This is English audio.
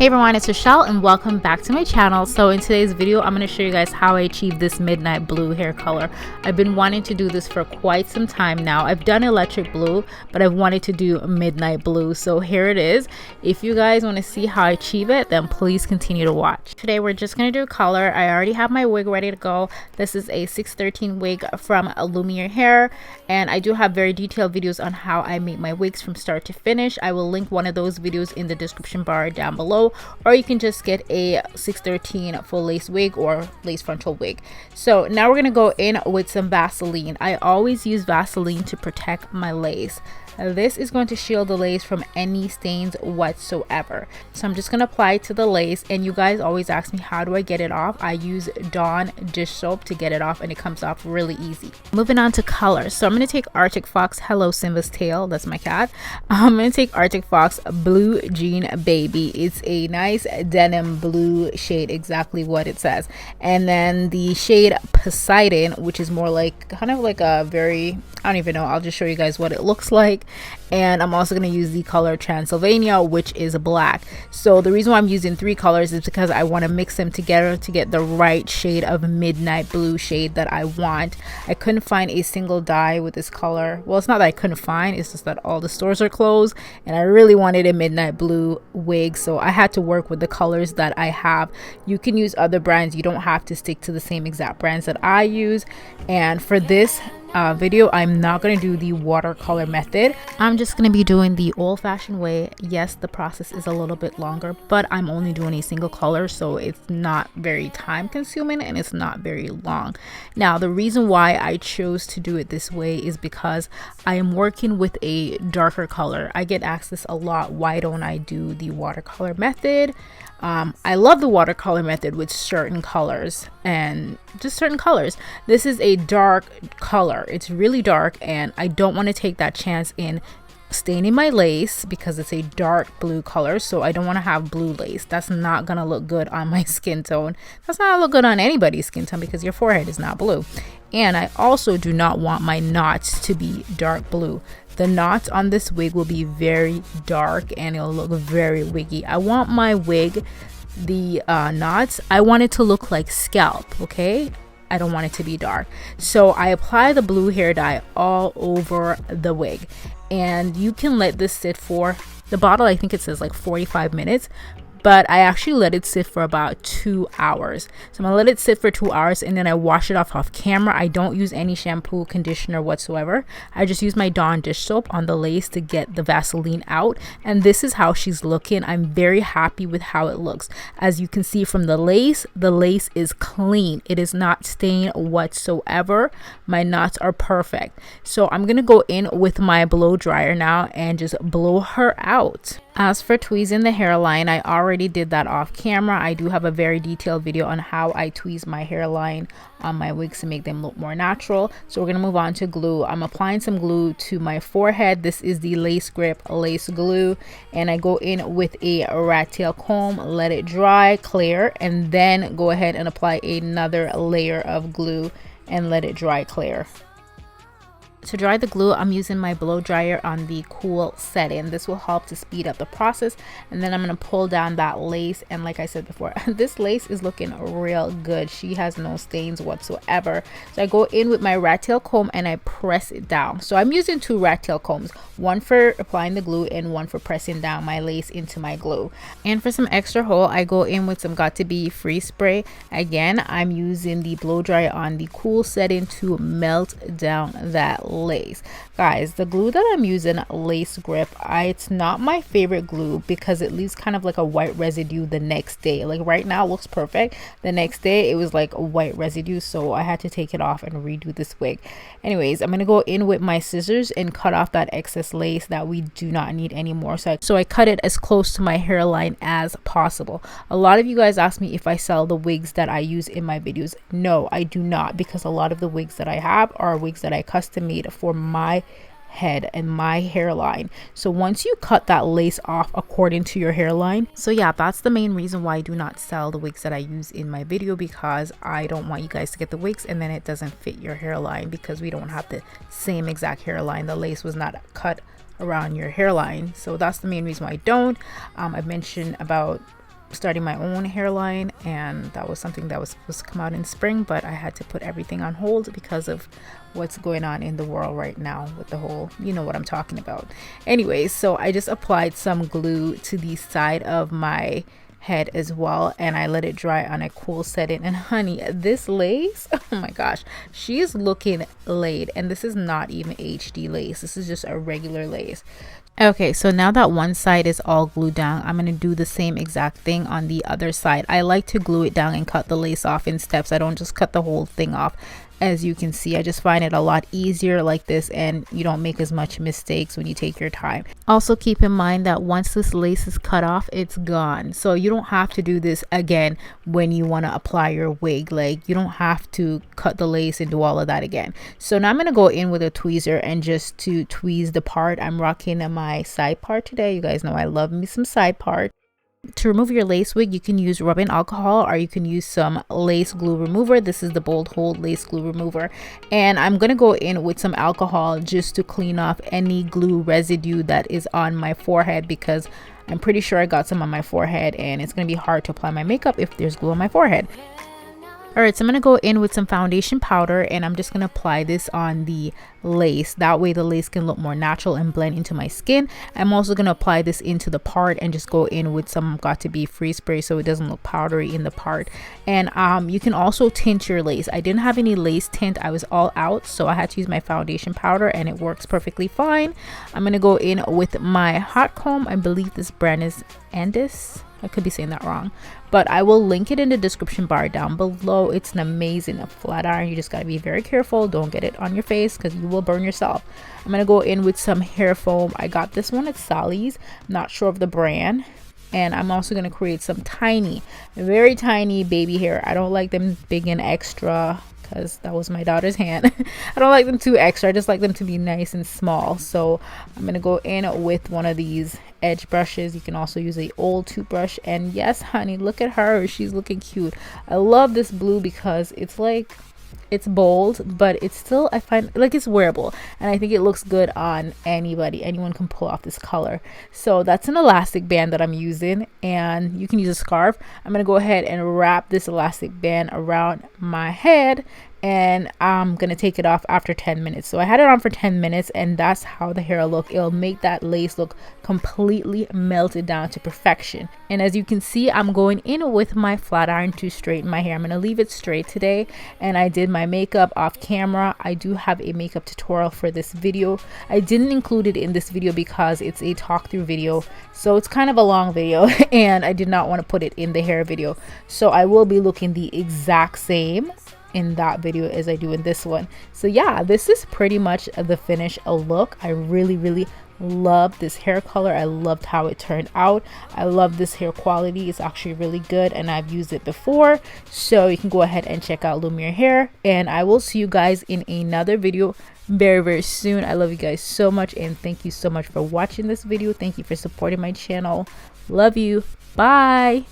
Hey everyone, it's Rochelle and welcome back to my channel. So in today's video, I'm going to show you guys how I achieved this midnight blue hair color. I've been wanting to do this for quite some time now. I've done electric blue, but I've wanted to do midnight blue. So here it is. If you guys want to see how I achieve it, then please continue to watch. Today we're just going to do color. I already have my wig ready to go. This is a 613 wig from Lumiere Hair, and I do have very detailed videos on how I make my wigs from start to finish. I will link one of those videos in the description bar down below. Or you can just get a 613 full lace wig or lace frontal wig. So now we're going to go in with some Vaseline. I always use Vaseline to protect my lace. This is going to shield the lace from any stains whatsoever. So I'm just going to apply it to the lace, and you guys always ask me how do I get it off. I use Dawn dish soap to get it off, and it comes off really easy. Moving on to color. So I'm going to take Arctic Fox Hello Simba's Tail, that's my cat. I'm going to take Arctic Fox Blue Jean Baby. It's a nice denim blue shade, exactly what it says. And then the shade Poseidon, which is more like kind of like a very, I don't even know, I'll just show you guys what it looks like. And I'm also going to use the color Transylvania, which is black. So the reason why I'm using three colors is because I want to mix them together to get the right shade of midnight blue shade that I want. I couldn't find a single dye with this color. Well, it's not that I couldn't find, it's just that all the stores are closed, and I really wanted a midnight blue wig, so I had to work with the colors that I have. You can use other brands, you don't have to stick to the same exact brands that I use. And for this video, I'm not going to do the watercolor method. I'm just going to be doing the old-fashioned way. Yes, the process is a little bit longer, but I'm only doing a single color, so it's not very time consuming and it's not very long. Now, the reason why I chose to do it this way is because I am working with a darker color. I get asked this a lot, why don't I do the watercolor method? I love the watercolor method with certain colors, and just certain colors. This is a dark color. It's really dark, and I don't want to take that chance in staining my lace because it's a dark blue color. So I don't want to have blue lace. That's not gonna look good on my skin tone. That's not gonna look good on anybody's skin tone because your forehead is not blue. And I also do not want my knots to be dark blue. The knots on this wig will be very dark and it'll look very wiggy. I want my wig, the knots, I want it to look like scalp, okay? I don't want it to be dark. So I apply the blue hair dye all over the wig, and you can let this sit for, the bottle I think it says like 45 minutes, but I actually let it sit for about 2 hours. So I'm gonna let it sit for 2 hours, and then I wash it off camera. I don't use any shampoo, conditioner whatsoever. I just use my Dawn dish soap on the lace to get the Vaseline out, and this is how she's looking. I'm very happy with how it looks. As you can see from the lace is clean. It is not stained whatsoever. My knots are perfect. So I'm gonna go in with my blow dryer now and just blow her out. As for tweezing the hairline, I already did that off camera. I do have a very detailed video on how I tweeze my hairline on my wigs to make them look more natural. So we're going to move on to glue. I'm applying some glue to my forehead. This is the Lace Grip Lace Glue, and I go in with a rat tail comb, let it dry, clear, and then go ahead and apply another layer of glue and let it dry, clear. To dry the glue, I'm using my blow dryer on the cool setting. This will help to speed up the process. And then I'm going to pull down that lace, and like I said before, this lace is looking real good. She has no stains whatsoever. So I go in with my rat tail comb and I press it down. So I'm using two rat tail combs, one for applying the glue and one for pressing down my lace into my glue. And for some extra hold, I go in with some Got To Be free spray. Again, I'm using the blow dryer on the cool setting to melt down that lace. Guys, the glue that I'm using, Lace Grip, it's not my favorite glue because it leaves kind of like a white residue the next day. Like right now it looks perfect, the next day it was like a white residue, so I had to take it off and redo this wig. Anyways, I'm gonna go in with my scissors and cut off that excess lace that we do not need anymore. So I cut it as close to my hairline as possible. A lot of you guys ask me if I sell the wigs that I use in my videos. No, I do not, because a lot of the wigs that I have are wigs that I custom made for my head and my hairline. So once you cut that lace off according to your hairline, so yeah, that's the main reason why I do not sell the wigs that I use in my video, because I don't want you guys to get the wigs and then it doesn't fit your hairline, because we don't have the same exact hairline. The lace was not cut around your hairline, so that's the main reason why I don't. I've mentioned about starting my own hairline, and that was something that was supposed to come out in spring, but I had to put everything on hold because of what's going on in the world right now with the whole, you know what I'm talking about. Anyways, so I just applied some glue to the side of my head as well, and I let it dry on a cool setting. And honey, this lace, oh my gosh, she is looking laid. And this is not even HD lace, this is just a regular lace. Okay, so now that one side is all glued down, I'm going to do the same exact thing on the other side. I like to glue it down and cut the lace off in steps. I don't just cut the whole thing off. As you can see, I just find it a lot easier like this, and you don't make as much mistakes when you take your time. Also keep in mind that once this lace is cut off, it's gone. So you don't have to do this again when you want to apply your wig. Like, you don't have to cut the lace and do all of that again. So now I'm going to go in with a tweezer and just to tweeze the part. I'm rocking my side part today. You guys know I love me some side part. To remove your lace wig, you can use rubbing alcohol, or you can use some lace glue remover. This is the Bold Hold lace glue remover, and I'm gonna go in with some alcohol just to clean off any glue residue that is on my forehead, because I'm pretty sure I got some on my forehead and it's gonna be hard to apply my makeup if there's glue on my forehead. Alright, so I'm going to go in with some foundation powder, and I'm just going to apply this on the lace. That way the lace can look more natural and blend into my skin. I'm also going to apply this into the part and just go in with some Got To Be free spray so it doesn't look powdery in the part. And you can also tint your lace. I didn't have any lace tint. I was all out, so I had to use my foundation powder, and it works perfectly fine. I'm going to go in with my hot comb. I believe this brand is Andis. I could be saying that wrong, but I will link it in the description bar down below. It's an amazing flat iron. You just got to be very careful. Don't get it on your face because you will burn yourself. I'm going to go in with some hair foam. I got this one at Sally's. I'm not sure of the brand. And I'm also going to create some tiny, very tiny baby hair. I don't like them big and extra, because that was my daughter's hand. I don't like them too extra. I just like them to be nice and small. So I'm going to go in with one of these edge brushes. You can also use a old toothbrush. And yes, honey, look at her. She's looking cute. I love this blue because it's like, it's bold, but it's still, I find like it's wearable, and I think it looks good on anybody. Anyone can pull off this color. So that's an elastic band that I'm using, and you can use a scarf. I'm gonna go ahead and wrap this elastic band around my head, and I'm gonna take it off after 10 minutes. So I had it on for 10 minutes, and that's how the hair look. It'll make that lace look completely melted down to perfection. And as you can see, I'm going in with my flat iron to straighten my hair. I'm gonna leave it straight today, and I did my makeup off camera. I do have a makeup tutorial for this video. I didn't include it in this video because it's a talk through video, so it's kind of a long video and I did not want to put it in the hair video. So I will be looking the exact same in that video as I do in this one. So yeah, this is pretty much the finished look. I really love this hair color. I loved how it turned out. I love this hair quality. It's actually really good, and I've used it before, so you can go ahead and check out Lumiere Hair, and I will see you guys in another video very soon. I love you guys so much, and thank you so much for watching this video. Thank you for supporting my channel. Love you. Bye.